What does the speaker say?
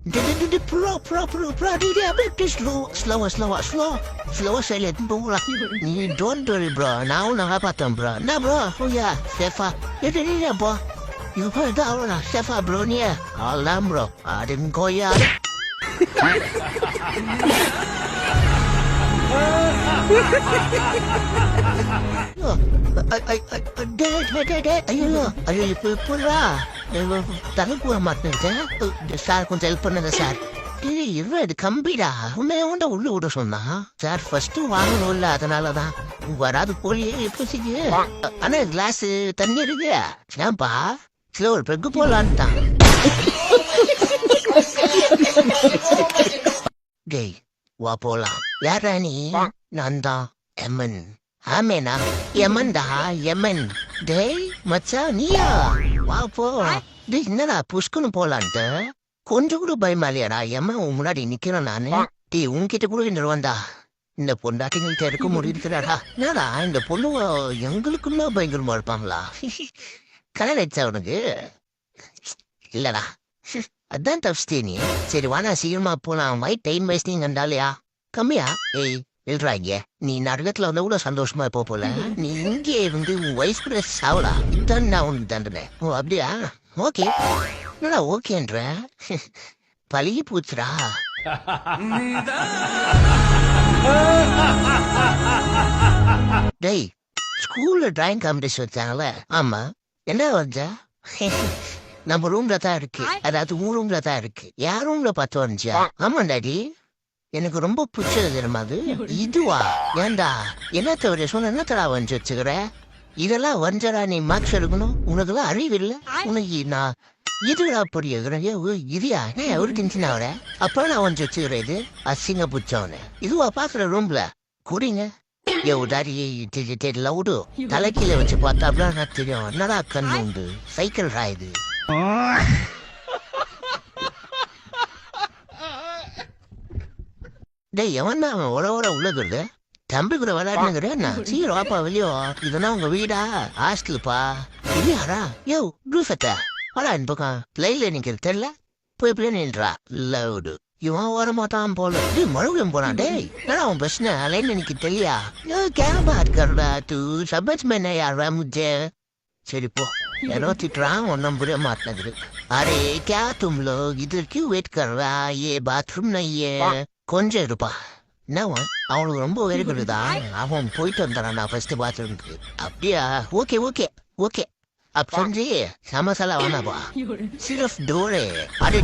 Bro, slow silent bro. You don't worry, bro. Now nakapatan, bro. Na, bro. Oh, yeah. Sefa. Dito, bro. You heard that, bro. Sefa, bro, niya. Alam, bro. Adin ko yan. Ayun, pura. Tangan ko ang matang siya. Dasal kong cellphone na dasal. இது கம்பிடா உன்னை உண்ட உள்ள விட சொன்னா sir first வாங்கணும்ல அதனாலதான் வராது போய் எப்பசிக்கு ஆனா கிளாஸ் தண்ணி இருக்கு ஏன்பா சில ஒரு பெக்கு போலான்ட்டான் டேய் வா போலாம் யாரா நீ நான் தான் எமன் ஆமேனா எமன்டா எமன் டேய் மச்சா நீயா வா போ டேய் என்னடா புஷ்குன்னு போலான்ட்டு கொஞ்சம் கூட பயமாலியாடா ஏமா உன் முன்னாடி நிக்கிறேன் நானு டீ உன்கிட்ட கூட இந்த வந்தா இந்த பொண்டாட்டிங்கள்ட்ட இருக்க முடியுதுடாடா என்னடா இந்த பொண்ணு எங்களுக்குள்ள பயங்கரமா இருப்பாங்களா கல்யாணம் ஆயிடுச்சா உனக்கு இல்லடா அதான் தப்பிச்சிட்டே நீ சரி வானா சீக்கிரமா போலாம் வை டைம் வேஸ்டிங் கண்டாலையா கம்மியா ஏய் எழுறாங்க நீ நரகத்துல வந்தா கூட சந்தோஷமா இருப்ப போல நீ இங்கே இருந்து உன் வயசு கூட சாவடா இதான் நான் உனக்கு தண்டனை ஓ அப்படியா ஓகே என்னடா ஓகேன்ற பழகி போச்சுடா டேய் ஸ்கூல்ல டிராயிங் காம்படிஷன் வச்சாங்கல்ல ஆமா என்ன வரைஞ்ச நம்ம ரூம்ல தான் இருக்கு அதாவது உன் ரூம்ல தான் இருக்கு யார் ரூம்ல பார்த்து வரைஞ்சா ஆமா டாடி எனக்கு ரொம்ப பிடிச்சது தெரியுமா அது இதுவா ஏண்டா என்ன தவிர சொன்ன என்னத்தடா வரைஞ்சு வச்சுக்கிற இதெல்லாம் வரைஞ்சடா நீ மார்க்ஸ் எடுக்கணும் உனக்குலாம் அறிவு இல்லை உனக்கு நான் இதுடா புரியுது இதுயா நான் ஒரு டென்ஷன் ஆகுற அப்புறம் நான் வந்து வச்சுக்கிறேன் இது அசிங்க பிடிச்சவனு இதுவா பாக்குற ரூம்ல குடிங்க டாடி லவுடு தலைக்கீழ வச்சு பார்த்தா அப்படின்னா தெரியும் என்னடா கண்ணு உண்டு சைக்கிள் ராயுது டேய் எவன் அவன் உட உள்ளது தம்பி கூட விளையாடுங்கிறேன் சீரோ வாப்பா வெளியோ இதெல்லாம் உங்க வீடா ஹாஸ்டலுப்பா இல்லையாரா யோ ரூஃபத்தா வாடா இந்த பக்கம் பிளைல நிக்கிறது தெரியல போய் பிள்ளை நின்றா லவுடு இவன் வர மாட்டான் போல மறுபடியும் போனான் டேய் என்னடா அவன் பிரச்சனை லைன்ல நிக்க தெரியா கேபா இருக்கா தூ சபத் மேன யாரா முஜே சரி போ यारो तिटरां ஒன்னும் புரிய மாட்டேங்குது அரே क्या तुम लोग इधर क्यों वेट कर रहा ये बाथरूम नहीं है கொஞ்சம் இருப்பா என்னவா அவனுக்கு ரொம்ப வேறு கொடுதா அவன் போயிட்டு வந்தான் நான் ஃபர்ஸ்ட் பாத்ரூம்க்கு அப்படியா ஓகே ஓகே ஓகே अब समझिए समझ वाला होना बा सिर्फ डोरे अरे